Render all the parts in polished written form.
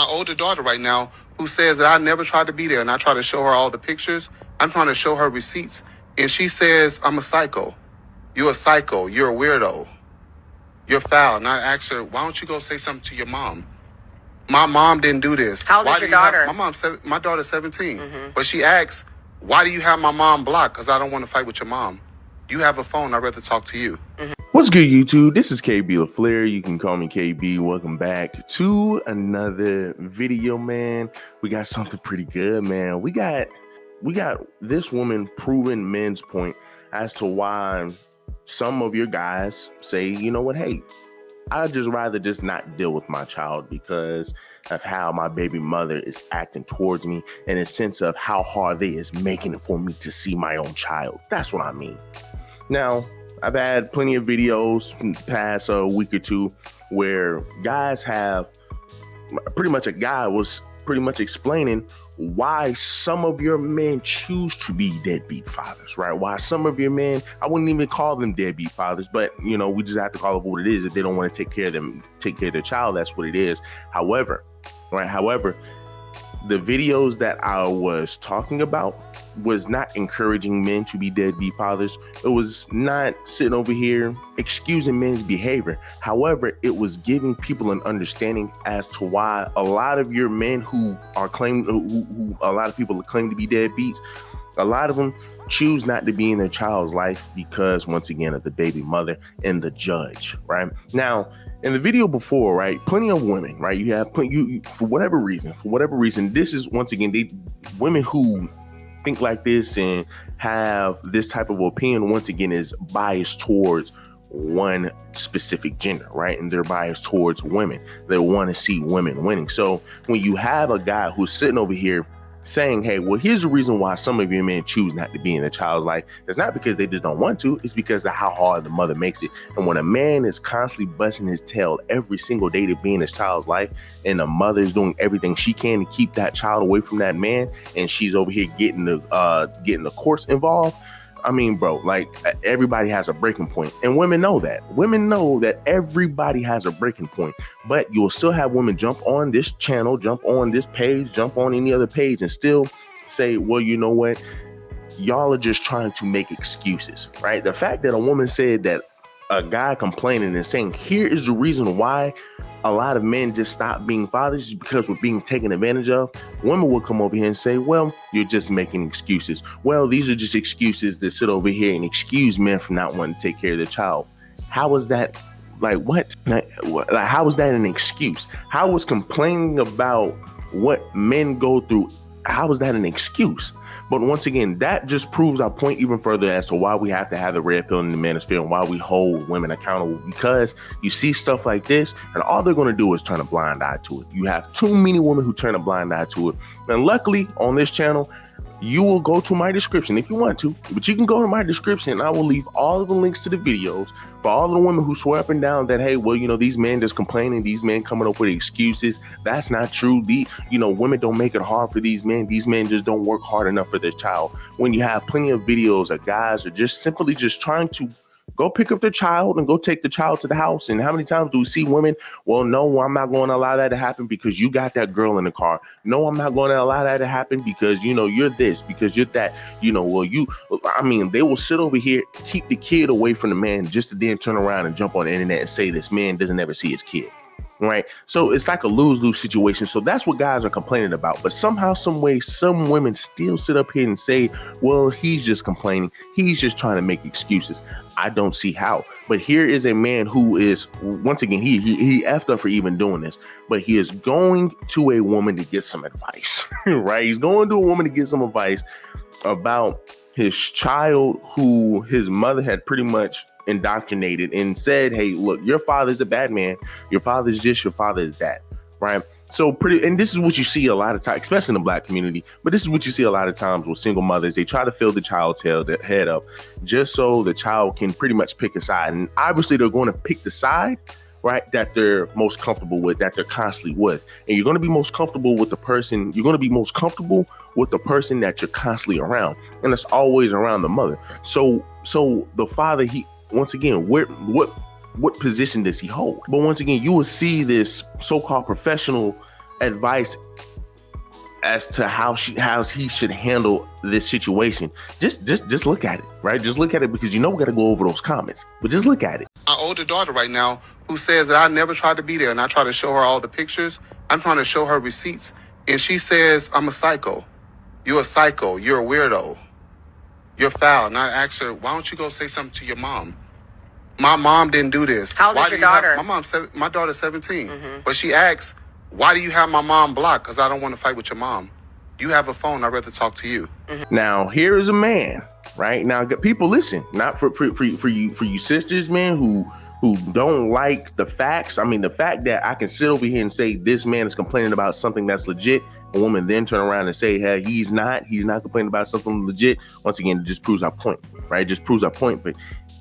older daughter right now who says that I never tried to be there, and I try to show her all the pictures. I'm trying to show her receipts, and she says I'm a psycho. You're a psycho. You're a weirdo. You're foul. And I asked her, why don't you go say something to your mom? My mom didn't do this. How old is your daughter? My daughter's 17. But she asks, why do you have my mom blocked? Because I don't want to fight with your mom. You have a phone. I'd rather talk to you. What's good, YouTube? This is KB LaFleur. You can call me KB. Welcome back to another video, man. We got something pretty good, man. We got this woman proving men's point as to why some of your guys say, you know what, hey, I'd just rather just not deal with my child because of how my baby mother is acting towards me and a sense of how hard they is making it for me to see my own child. That's what I mean. Now, I've had plenty of videos in the past week or two where guys have a guy was pretty much explaining why some of your men choose to be deadbeat fathers, right? Why some of your men, I wouldn't even call them deadbeat fathers, but you know, we just have to call it what it is. If they don't want to take care of their child, that's what it is. However, the videos that I was talking about was not encouraging men to be deadbeat fathers. It was not sitting over here excusing men's behavior. However, it was giving people an understanding as to why a lot of your men who are who a lot of people claim to be deadbeats, a lot of them choose not to be in their child's life because, once again, of the baby mother and the judge, right? Now, in the video before, right, plenty of women, right, you have for whatever reason, this is, once again, women who think like this and have this type of opinion, once again, is biased towards one specific gender, right? And they're biased towards women. They want to see women winning. So when you have a guy who's sitting over here saying, hey, well, here's the reason why some of your men choose not to be in a child's life. It's not because they just don't want to. It's because of how hard the mother makes it. And when a man is constantly busting his tail every single day to be in his child's life, and the mother is doing everything she can to keep that child away from that man, and she's over here getting the courts involved. I mean, bro, like, everybody has a breaking point, and women know that. Women know that everybody has a breaking point, but you'll still have women jump on this channel, jump on this page, jump on any other page, and still say, well, you know what? Y'all are just trying to make excuses, right? The fact that a woman said that a guy complaining and saying, here is the reason why a lot of men just stop being fathers is because we're being taken advantage of. Women will come over here and say, well, you're just making excuses. Well, these are just excuses that sit over here and excuse men from not wanting to take care of their child. How is that? Like, what? Like, how is that an excuse? How is complaining about what men go through, how is that an excuse? But once again, that just proves our point even further as to why we have to have the red pill in the manosphere and why we hold women accountable, because you see stuff like this and all they're going to do is turn a blind eye to it. You have too many women who turn a blind eye to it. And luckily on this channel, you will go to my description if you want to, but you can go to my description and I will leave all of the links to the videos for all of the women who swear up and down that, hey, well, you know, these men just complaining, these men coming up with excuses. That's not true. Women don't make it hard for these men. These men just don't work hard enough for their child. When you have plenty of videos of guys are just simply just trying to go pick up their child and go take the child to the house. And how many times do we see women? Well, no, I'm not going to allow that to happen because you got that girl in the car. No, I'm not going to allow that to happen because, you know, you're this, because you're that, they will sit over here, keep the kid away from the man just to then turn around and jump on the internet and say this man doesn't ever see his kid. Right. So it's like a lose-lose situation. So that's what guys are complaining about. But somehow, some way, some women still sit up here and say, well, he's just complaining. He's just trying to make excuses. I don't see how. But here is a man who is, once again, he effed up for even doing this. But he is going to a woman to get some advice. Right. He's going to a woman to get some advice about his child who his mother had pretty much indoctrinated and said, hey, look, your father's a bad man. Your father's this, your father is that, right? So and this is what you see a lot of times, especially in the Black community, but this is what you see a lot of times with single mothers. They try to fill the child's head up just so the child can pretty much pick a side. And obviously they're going to pick the side, right, that they're most comfortable with, that they're constantly with. And you're going to be most comfortable with the person, that you're constantly around. And it's always around the mother. So the father, once again, what position does he hold? But once again, you will see this so-called professional advice as to how he should handle this situation. Just look at it, right? Just look at it, because we got to go over those comments, but just look at it. My older daughter right now, who says that I never tried to be there, and I try to show her all the pictures. I'm trying to show her receipts, and she says I'm a psycho. You're a psycho. You're a weirdo. You're foul. And I asked her, why don't you go say something to your mom? My mom didn't do this. How old is your daughter? My daughter's 17. But she asks, why do you have my mom blocked? Because I don't want to fight with your mom. You have a phone. I'd rather talk to you. Now, here is a man, right? Now, people, listen, not for you sisters, man, who don't like the facts. I mean, the fact that I can sit over here and say this man is complaining about something that's legit, a woman then turn around and say, hey, he's not complaining about something legit. Once again, it just proves our point, right? It just proves our point. But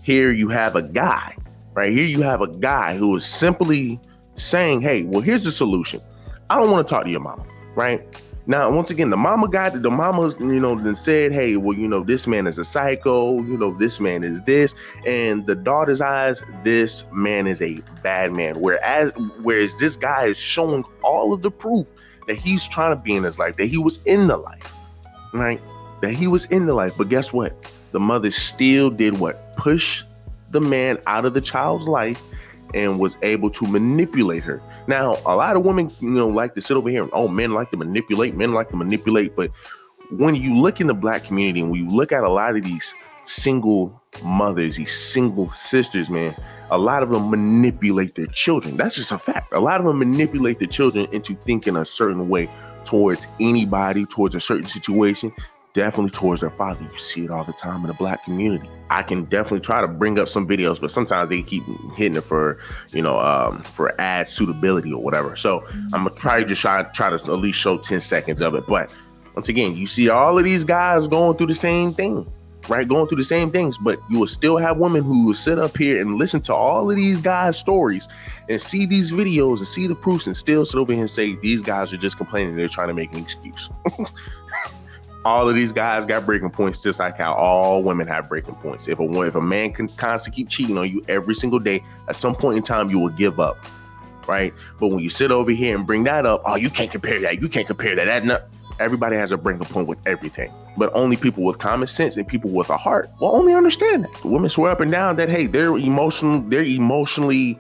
here you have a guy, right? Here you have a guy who is simply saying, hey, well, here's the solution. I don't want to talk to your mama, right? Now, once again, the mama, then said, hey, well, this man is a psycho, this man is this. And the daughter's eyes, this man is a bad man. Whereas this guy is showing all of the proof that he's trying to be in his life, that he was in the life, right? That he was in the life. But guess what? The mother still did what? Push the man out of the child's life and was able to manipulate her. Now, a lot of women, like to sit over here and, oh, men like to manipulate. But when you look in the Black community and when you look at a lot of these single mothers, these single sisters, man, a lot of them manipulate their children. That's just a fact. A lot of them manipulate their children into thinking a certain way towards anybody, towards a certain situation. Definitely towards their father. You see it all the time in the Black community. I can definitely try to bring up some videos, but sometimes they keep hitting it for, for ad suitability or whatever. So I'm gonna probably just try to at least show 10 seconds of it. But once again, you see all of these guys going through the same thing, right? Going through the same things, but you will still have women who will sit up here and listen to all of these guys' stories and see these videos and see the proofs and still sit over here and say, these guys are just complaining. They're trying to make an excuse. All of these guys got breaking points, just like how all women have breaking points. If a man can constantly keep cheating on you every single day, at some point in time, you will give up, right? But when you sit over here and bring that up, oh, you can't compare that. You can't compare that. Everybody has a breaking point with everything, but only people with common sense and people with a heart will only understand that. The women swear up and down that, hey, they're emotionally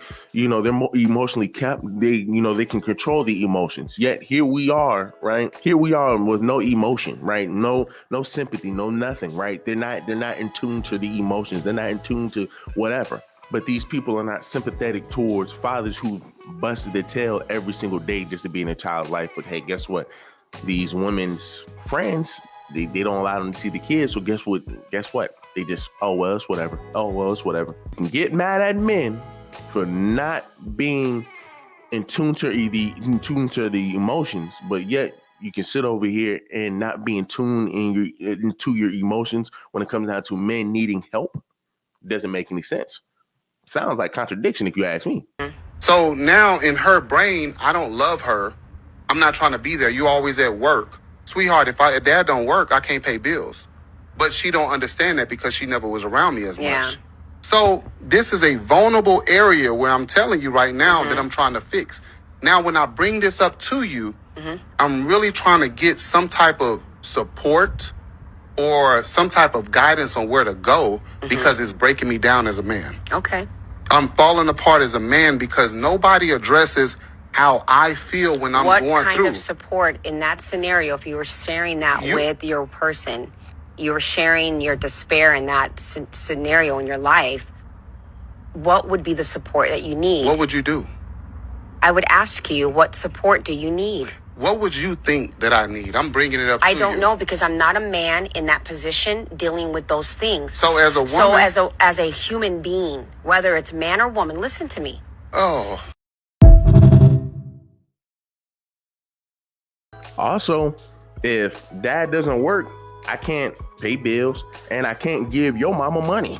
kept. They can control the emotions. Yet here we are, right? Here we are with no emotion, right? No sympathy, no nothing, right? They're not in tune to the emotions. They're not in tune to whatever. But these people are not sympathetic towards fathers who busted their tail every single day just to be in a child's life. But hey, guess what? These women's friends, they don't allow them to see the kids. So guess what? They just, oh, well, it's whatever. You can get mad at men for not being in tune to the emotions, but yet you can sit over here and not be in tune into your emotions when it comes down to men needing help. Doesn't make any sense. Sounds like contradiction if you ask me. So now in her brain, I don't love her. I'm not trying to be there. You always at work. Sweetheart, if dad don't work, I can't pay bills. But she don't understand that because she never was around me as much. So this is a vulnerable area where I'm telling you right now that I'm trying to fix. Now, when I bring this up to you, I'm really trying to get some type of support or some type of guidance on where to go because it's breaking me down as a man. Okay. I'm falling apart as a man because nobody addresses how I feel when I'm going through. What kind of support in that scenario, if you were sharing that with your person, you were sharing your despair in that scenario in your life, what would be the support that you need? What would you do? I would ask you, what support do you need? What would you think that I need? I'm bringing it up to you. I don't know, because I'm not a man in that position dealing with those things. So as a woman? So as a human being, whether it's man or woman, listen to me. Oh. Also, if dad doesn't work, I can't pay bills and I can't give your mama money,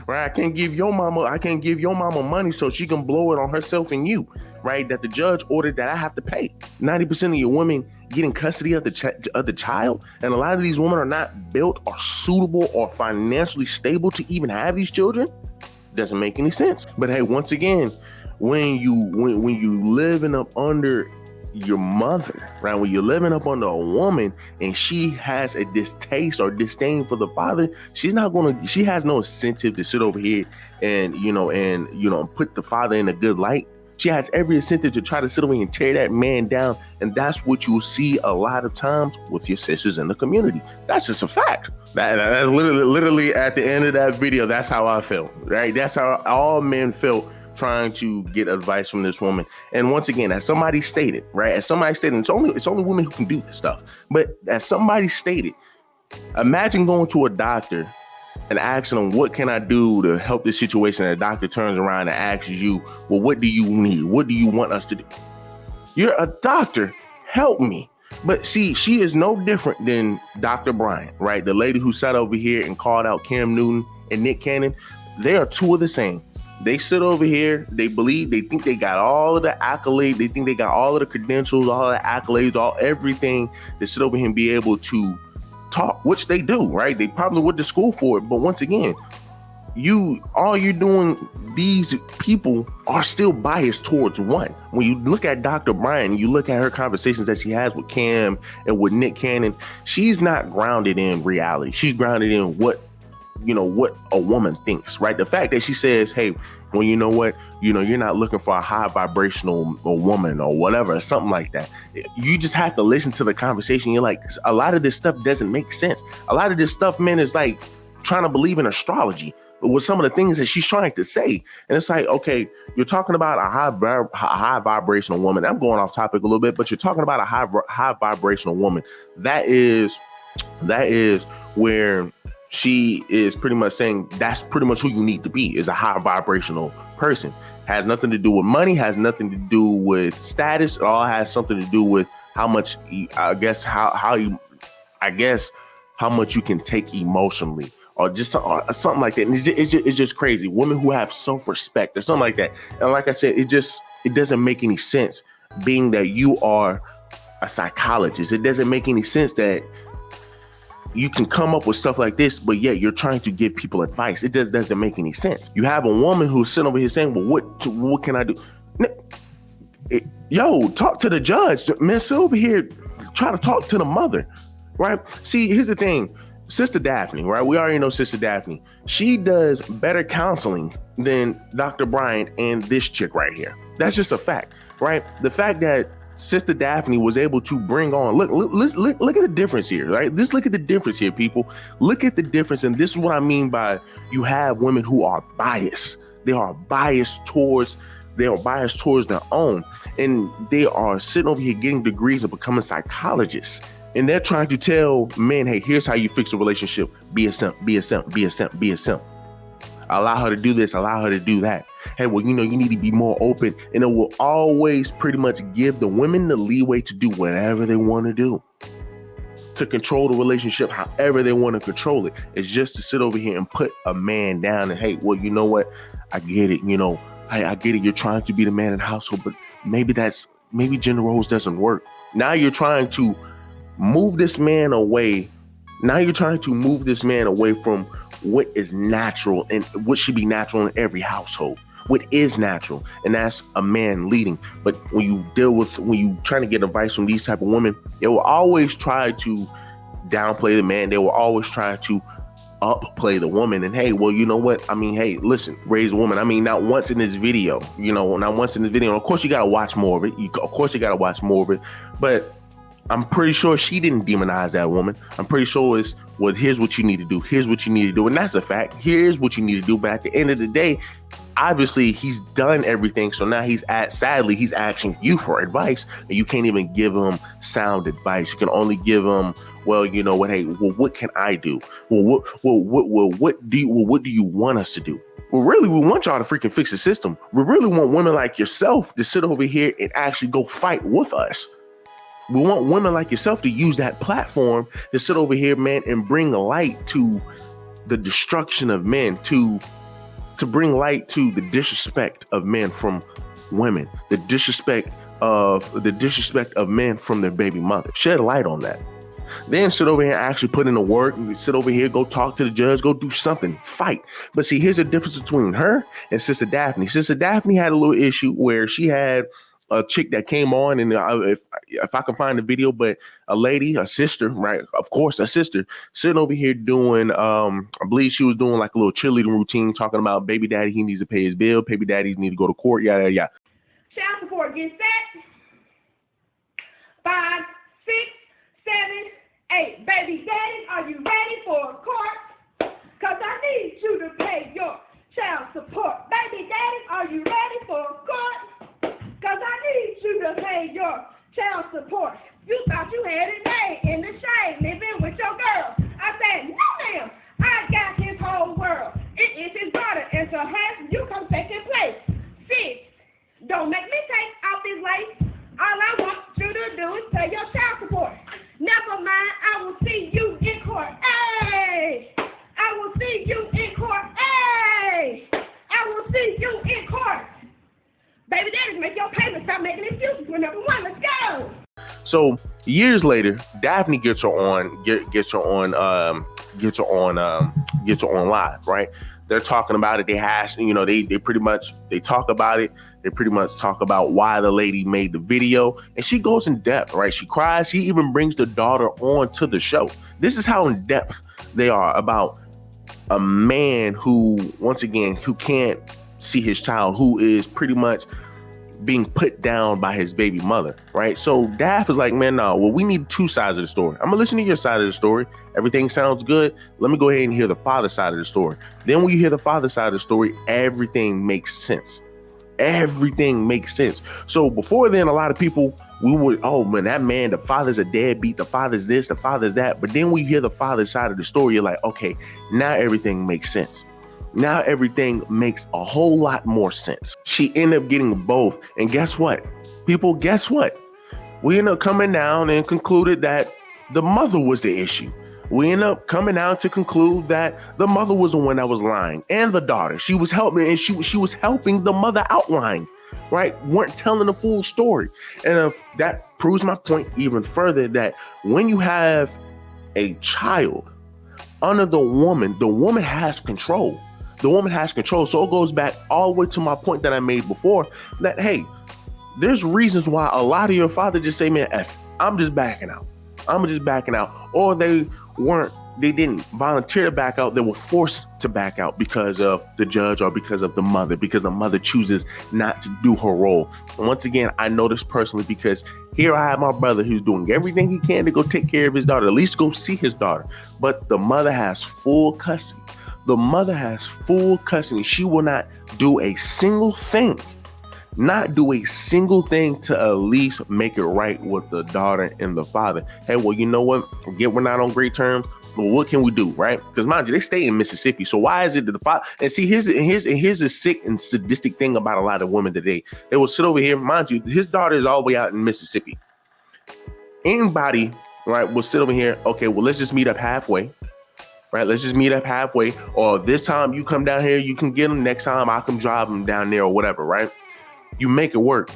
right? I can't give your mama money so she can blow it on herself and you, right? That the judge ordered that I have to pay. 90% of your women getting custody of the child. And a lot of these women are not built or suitable or financially stable to even have these children. Doesn't make any sense. But hey, once again, when you live in under your mother, right? When you're living up under a woman and she has a distaste or disdain for the father, she has no incentive to sit over here and put the father in a good light. She has every incentive to try to sit over here and tear that man down. And that's what you'll see a lot of times with your sisters in the community. That's just a fact. That's literally at the end of that video, that's how I felt, right? That's how all men felt trying to get advice from this woman. And once again, as somebody stated, right? It's only women who can do this stuff. But as somebody stated, imagine going to a doctor and asking them, what can I do to help this situation? And the doctor turns around and asks you, well, what do you need? What do you want us to do? You're a doctor. Help me. But see, she is no different than Dr. Bryant, right? The lady who sat over here and called out Cam Newton and Nick Cannon. They are two of the same. They sit over here, they think they got all of the accolades, they think they got all of the credentials, all of the accolades, everything to sit over here and be able to talk, which they do, right? They probably went to school for it. But once again, all you're doing, these people are still biased towards one. When you look at Dr. Bryan, you look at her conversations that she has with Cam and with Nick Cannon, she's not grounded in reality. She's grounded in what a woman thinks, right? The fact that she says, hey, well, you know what, you're not looking for a high vibrational woman or whatever, something like that. You just have to listen to the conversation. You're like, a lot of this stuff doesn't make sense. A lot of this stuff, man, is like trying to believe in astrology with some of the things that she's trying to say. And it's like, okay, you're talking about a high vibrational woman. I'm going off topic a little bit, but you're talking about a high vibrational woman. That is where she is pretty much saying that's pretty much who you need to be, is a high vibrational person. Has nothing to do with money, has nothing to do with status. It all has something to do with how much, how much you can take emotionally, or just something like that. And it's just crazy. Women who have self-respect or something like that. And like I said, it doesn't make any sense, being that you are a psychologist. It doesn't make any sense that you can come up with stuff like this, but yet you're trying to give people advice. It doesn't make any sense. You have a woman who's sitting over here saying, well, what can I do? Yo, talk to the judge. Man, sit over here, try to talk to the mother, right? See, here's the thing. Sister Daphne, right? We already know Sister Daphne. She does better counseling than Dr. Bryant and this chick right here. That's just a fact, right? The fact that Sister Daphne was able to bring on, look at the difference here, right? Just look at the difference here, people. Look at the difference. And this is what I mean by you have women who are biased. They are biased towards their own. And they are sitting over here getting degrees of becoming psychologists. And they're trying to tell men, hey, here's how you fix a relationship. Be a simp, be a simp, be a simp, be a simp. Allow her to do this, allow her to do that. Hey, well, you need to be more open. And it will always pretty much give the women the leeway to do whatever they want to do, to control the relationship however they want to control it. It's just to sit over here and put a man down and, hey, well, you know what? I get it. I get it. You're trying to be the man in the household, but maybe gender roles doesn't work. Now you're trying to move this man away. Now you're trying to move this man away from what is natural and what should be natural in every household. What is natural, and that's a man leading. But when you trying to get advice from these type of women, they will always try to downplay the man. They will always try to upplay the woman. And hey, well, you know what? I mean, hey, listen, raise a woman. I mean, not once in this video, Of course, you got to watch more of it. But I'm pretty sure she didn't demonize that woman. I'm pretty sure it's, well, here's what you need to do. Here's what you need to do. And that's a fact. Here's what you need to do. But at the end of the day, obviously he's done everything. So now he's asking you for advice, and you can't even give him sound advice. You can only give him, well, you know what? Hey, well, what can I do? What do you want us to do? Well, really, we want y'all to freaking fix the system. We really want women like yourself to sit over here and actually go fight with us. We want women like yourself to use that platform to sit over here, man, and bring light to the destruction of men, to bring light to the disrespect of men from women, the disrespect of men from their baby mother. Shed light on that. Then sit over here and actually put in the work. And sit over here, go talk to the judge, go do something, fight. But see, here's the difference between her and Sister Daphne. Sister Daphne had a little issue where she had a chick that came on, and if I can find the video, but a lady, a sister, right? Of course, a sister sitting over here doing, I believe she was doing like a little cheerleading routine, talking about baby daddy, he needs to pay his bill, baby daddy need to go to court, yada yada. Child support, get set. 5, 6, 7, 8. Baby daddy, are you ready for court? Cause I need you to pay your child support. Baby daddy, are you ready for court? Cause I need you to pay your child support. You thought you had it made in the shade, living with your girl. I said, no ma'am, I got his whole world. It is his daughter, and so has you come second place. 6, don't make me take off this lace. All I want you to do is pay your child support. Never mind, I will see you in court. Hey! I will see you in court. Hey! I will see you in court. Baby daddy, make your payments. Stop making excuses. We're number one. Let's go. So years later, Daphne gets her on live, right? They're talking about it. They hash, they pretty much talk about it. They pretty much talk about why the lady made the video, and she goes in depth, right? She cries. She even brings the daughter on to the show. This is how in depth they are about a man who, once again, who can't see his child, who is pretty much being put down by his baby mother, right? So Daph is like, man, no, well, we need two sides of the story. I'm gonna listen to your side of the story. Everything sounds good. Let me go ahead and hear the father side of the story. Then when you hear the father side of the story, everything makes sense. Everything makes sense. So before then, a lot of people, we would, oh man, that man, the father's a deadbeat, the father's this, the father's that. But then we hear the father's side of the story, you're like, okay, now everything makes sense. Now everything makes a whole lot more sense. She ended up getting both. And guess what? People, guess what? We ended up coming down and concluded that the mother was the issue. We ended up coming out to conclude that the mother was the one that was lying, and the daughter. She was helping, and she was helping the mother outline, right? Weren't telling the full story. And that proves my point even further, that when you have a child under the woman has control. The woman has control. So it goes back all the way to my point that I made before, that, hey, there's reasons why a lot of your father just say, man, I'm just backing out. I'm just backing out. Or they didn't volunteer to back out. They were forced to back out because of the judge or because of the mother, because the mother chooses not to do her role. And once again, I know this personally because here I have my brother who's doing everything he can to go take care of his daughter, at least go see his daughter. But the mother has full custody. The mother has full custody. She will not do a single thing. Not do a single thing to at least make it right with the daughter and the father. Hey, well, you know what? We're not on great terms. But what can we do, right? Because mind you, they stay in Mississippi. So why is it that the father? And see, here's a sick and sadistic thing about a lot of women today. They will sit over here, mind you, his daughter is all the way out in Mississippi. Anybody, right, will sit over here. Okay, well, let's just meet up halfway. Right, let's just meet up halfway. Or this time you come down here, you can get them. Next time I come drive them down there or whatever, right? You make it work.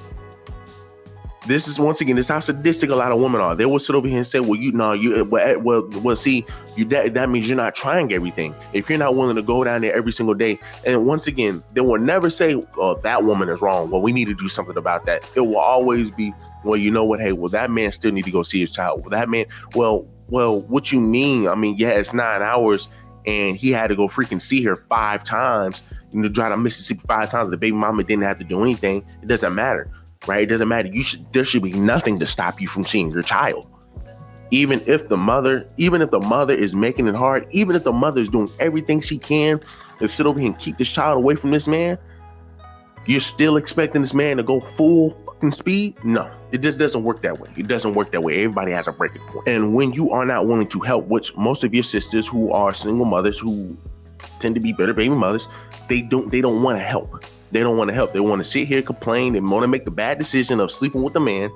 This is, once again, this is how sadistic a lot of women are. They will sit over here and say, see, that means you're not trying everything. If you're not willing to go down there every single day. And once again, they will never say, oh, that woman is wrong. Well, we need to do something about that. It will always be, well, you know what? Hey, well, that man still need to go see his child. Well, that man, well, what you mean? I mean, yeah, it's 9 hours and he had to go freaking see her 5 times, drive to Mississippi 5 times. The baby mama didn't have to do anything. It doesn't matter, right? It doesn't matter. There should be nothing to stop you from seeing your child. Even if the mother is making it hard, even if the mother is doing everything she can to sit over here and keep this child away from this man, you're still expecting this man to go full fucking speed? No, it just doesn't work that way. It doesn't work that way. Everybody has a breaking point. And when you are not willing to help, which most of your sisters who are single mothers who tend to be better baby mothers, they don't want to help. They don't want to help. They want to sit here, complain. They want to make the bad decision of sleeping with the man,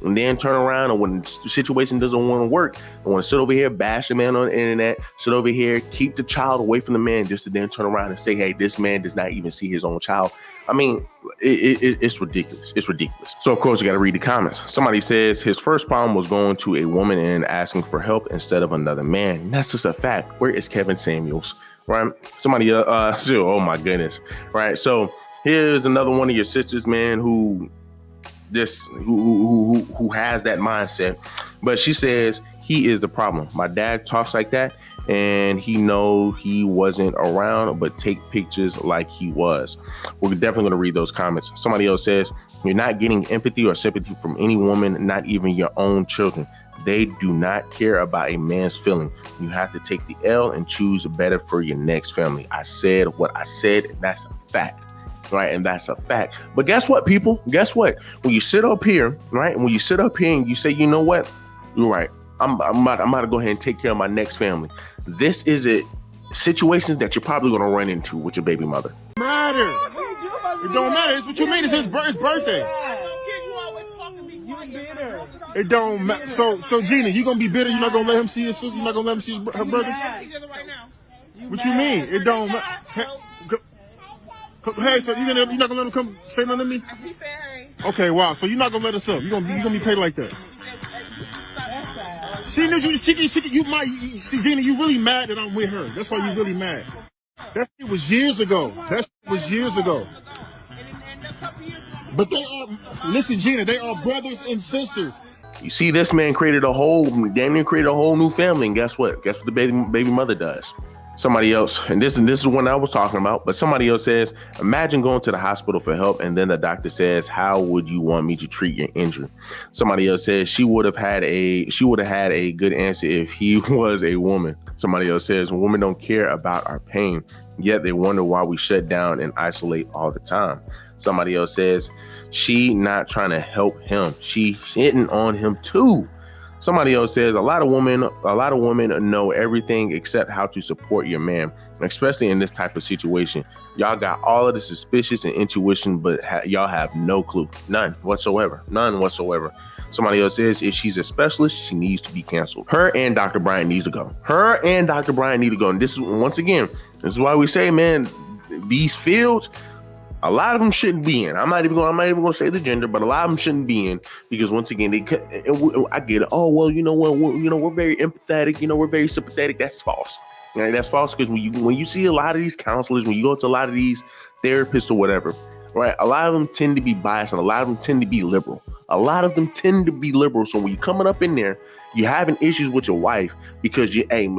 and then turn around, and when the situation doesn't want to work, they want to sit over here, bash the man on the internet, sit over here, keep the child away from the man, just to then turn around and say, hey, this man does not even see his own child. I mean, it's ridiculous. It's ridiculous. So, of course, you got to read the comments. Somebody says his first problem was going to a woman and asking for help instead of another man. And that's just a fact. Where is Kevin Samuels? Right? Somebody, oh my goodness. Right? So here's another one of your sisters, man, who who has that mindset. But she says he is the problem. My dad talks like that, and he know he wasn't around, but take pictures like he was. We're definitely going to read those comments. Somebody else says, you're not getting empathy or sympathy from any woman, not even your own children. They do not care about a man's feeling. You have to take the L and choose better for your next family. I said what I said, and that's a fact. Right, and that's a fact. But guess what, people? Guess what? When you sit up here, right, and when you sit up here and you say, you know what, you're right. I'm about to go ahead and take care of my next family. This is a situations that you're probably going to run into with your baby mother. Matter. It don't matter. It's what you mean. It's his birthday. It don't matter. So Gina, you gonna be bitter? You're not gonna let him see his sister? You're not gonna let him see her brother? What you mean? It don't matter. Hey, so you're not gonna let him come say nothing to me? He said hey. Okay, wow. So you're not gonna let us up? You're gonna be paid like that? She knew you. You might see, Gina. You really mad that I'm with her. That's why you really mad. That shit was years ago. But they are. Listen, Gina. They are brothers and sisters. You see, this man created a whole new family, and guess what? Guess what the baby mother does? Somebody else, and this is one I was talking about, but somebody else says, imagine going to the hospital for help and then the doctor says, how would you want me to treat your injury? Somebody else says she would have had a good answer if he was a woman. Somebody else says, women don't care about our pain, yet they wonder why we shut down and isolate all the time. Somebody else says, she not trying to help him. She hitting on him too. Somebody else says, a lot of women know everything except how to support your man, especially in this type of situation. Y'all got all of the suspicious and intuition, but y'all have no clue. None whatsoever. Somebody else says, if she's a specialist, she needs to be canceled. Her and Dr. Bryant needs to go. And this is, once again, this is why we say, man, these fields, a lot of them shouldn't be in. I'm not even going to say the gender, but a lot of them shouldn't be in because once again, I get it. Oh, well, you know what? We're very empathetic. We're very sympathetic. That's false. Right? That's false because when you see a lot of these counselors, when you go to a lot of these therapists or whatever, right? A lot of them tend to be biased and a lot of them tend to be liberal. So when you're coming up in there, you're having issues with your wife because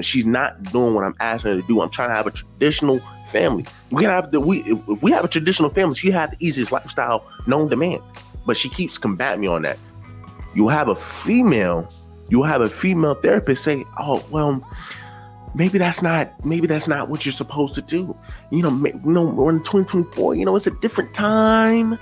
she's not doing what I'm asking her to do. I'm trying to have a traditional family. If we have a traditional family, she had the easiest lifestyle known to man, but she keeps combating me on that. You'll have a female therapist say, oh, well, maybe that's not what you're supposed to do. We're in 2024, it's a different time.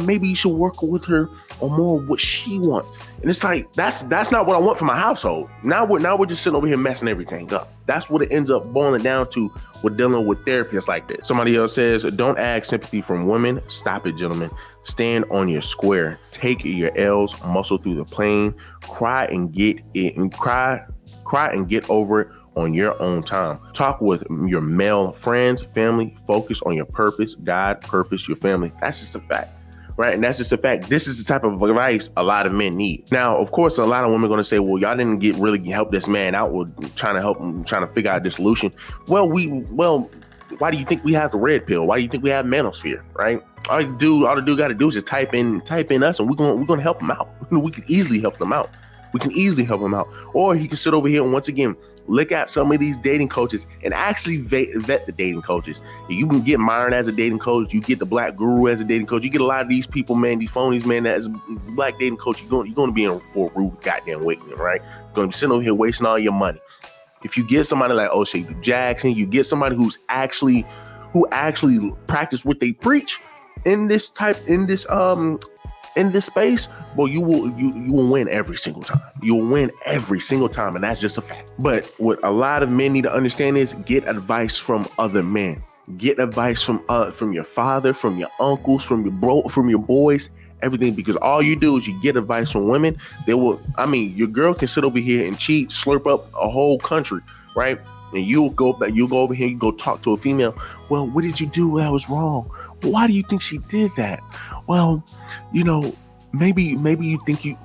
Maybe you should work with her on more of what she wants. And it's like, that's not what I want for my household. Now we're just sitting over here messing everything up. That's what it ends up boiling down to. We're dealing with therapists like this. Somebody else says, don't ask sympathy from women. Stop it, gentlemen. Stand on your square. Take your L's, muscle through the pain, cry and get over it on your own time. Talk with your male friends, family, focus on your purpose, God, purpose, your family. That's just a fact, right? And that's just a fact. This is the type of advice a lot of men need. Now, of course, a lot of women are going to say, well, y'all didn't really help this man out with trying to figure out this solution. Well, why do you think we have the red pill? Why do you think we have manosphere, right? All the dude got to do is just type in us and we're going to help him out. We can easily help them out. Or he can sit over here and once again, look at some of these dating coaches and actually vet the dating coaches. You can get Myron as a dating coach. You get the Black Guru as a dating coach. You get a lot of these people, man, these phonies, man, as a black dating coach, you're going to be in for a rude goddamn awakening, right? You're going to be sitting over here wasting all your money. If you get somebody like O'Shea Jackson, you get somebody who actually practice what they preach in this space, well, you will win every single time. You'll win every single time, and that's just a fact. But what a lot of men need to understand is get advice from other men. Get advice from your father, from your uncles, from your boys, everything. Because all you do is you get advice from women. Your girl can sit over here and cheat, slurp up a whole country, right? And you'll go over here, you go talk to a female. Well, what did you do that was wrong? Why do you think she did that? Well, maybe you think you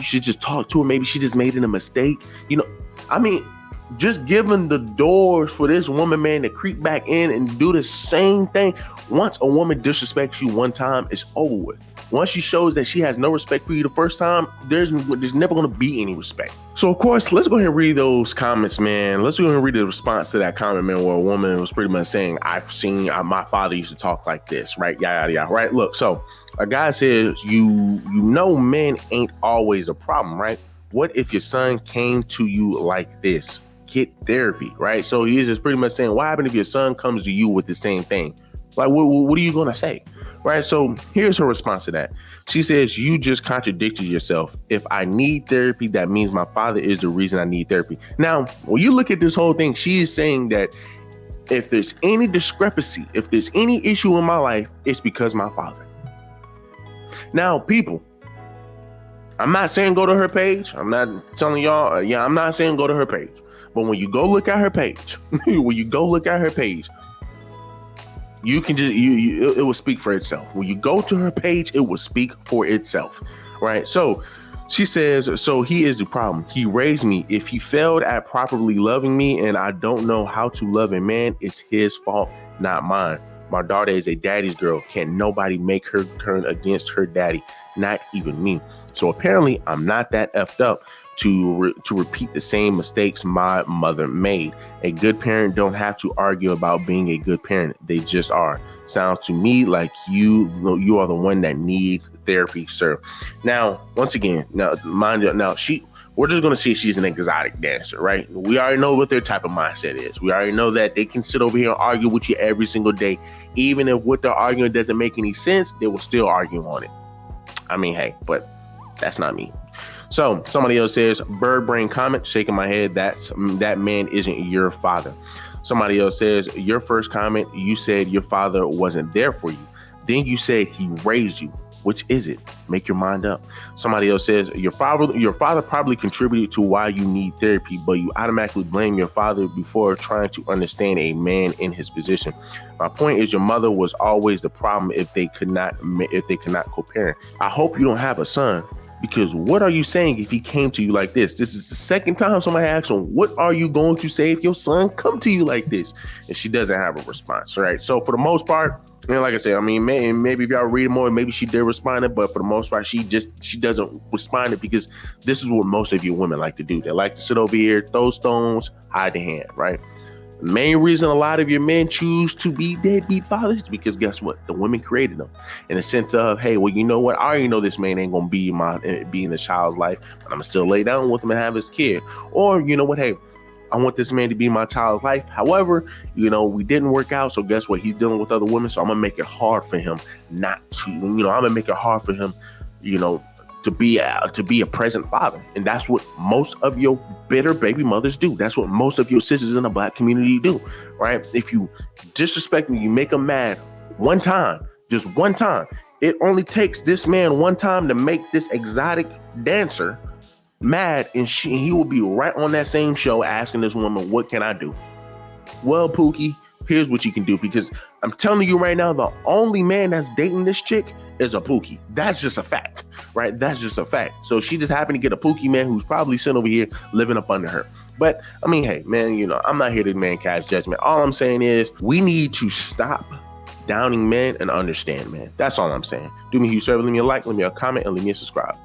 should just talk to her. Maybe she just made a mistake. Just giving the doors for this woman, man, to creep back in and do the same thing. Once a woman disrespects you one time, it's over with. Once she shows that she has no respect for you the first time, there's never going to be any respect. So, of course, let's go ahead and read those comments, man. Let's go ahead and read the response to that comment, man, where a woman was pretty much saying, I've seen my father used to talk like this, right? Yada, yada, right? Look, so a guy says, you know men ain't always a problem, right? What if your son came to you like this? Get therapy, right? So he's just pretty much saying, what happened if your son comes to you with the same thing? Like, what are you going to say? Right. So here's her response to that. She says, you just contradicted yourself. If I need therapy, that means my father is the reason I need therapy. Now, when you look at this whole thing, she is saying that if there's any discrepancy, if there's any issue in my life, it's because my father. Now, people, I'm not saying go to her page. I'm not telling y'all. I'm not saying go to her page. But when you go look at her page, you can just, it will speak for itself. When you go to her page, it will speak for itself, right? So she says, so he is the problem. He raised me. If he failed at properly loving me and I don't know how to love a man, it's his fault, not mine. My daughter is a daddy's girl. Can't nobody make her turn against her daddy, not even me. So apparently I'm not that effed up to repeat the same mistakes my mother made. A good parent don't have to argue about being a good parent. They just are. Sounds to me like you are the one that needs therapy, sir. Now, once again, mind you, we're just going to see she's an exotic dancer, right? We already know what their type of mindset is. We already know that they can sit over here and argue with you every single day. Even if what they're arguing doesn't make any sense, they will still argue on it. I mean, hey, but that's not me. So somebody else says, bird brain comment, shaking my head. That man isn't your father. Somebody else says, your first comment, you said your father wasn't there for you. Then you said he raised you. Which is it? Make your mind up. Somebody else says, your father probably contributed to why you need therapy, but you automatically blame your father before trying to understand a man in his position. My point is, your mother was always the problem if they could not co-parent. I hope you don't have a son. Because what are you saying if he came to you like this? This is the second time somebody asked him, what are you going to say if your son come to you like this? And she doesn't have a response, right? So for the most part, like I said, I mean, maybe if y'all read more, maybe she did respond it, but for the most part, she doesn't respond it because this is what most of you women like to do. They like to sit over here, throw stones, hide the hand, right? The main reason a lot of your men choose to be deadbeat fathers is because guess what? The women created them in a sense of, hey, well, you know what? I already know this man ain't going to be in the child's life, but I'm going to still lay down with him and have his kid. Or, you know what? Hey, I want this man to be in my child's life. However, we didn't work out. So guess what? He's dealing with other women. So I'm going to make it hard for him not to, I'm going to make it hard for him, to be a present father. And that's what most of your bitter baby mothers do. That's what most of your sisters in the Black community do, right? If you disrespect me, you make them mad one time, just one time. It only takes this man one time to make this exotic dancer mad, and he will be right on that same show asking this woman, what can I do? Well, Pookie, here's what you can do, because I'm telling you right now, the only man that's dating this chick is a Pookie. That's just a fact, right? That's just a fact. So she just happened to get a Pookie man who's probably sitting over here living up under her. But I mean, hey, man, I'm not here to cast judgment. All I'm saying is we need to stop downing men and understand, man. That's all I'm saying. Do me a huge service, leave me a like, leave me a comment, and leave me a subscribe.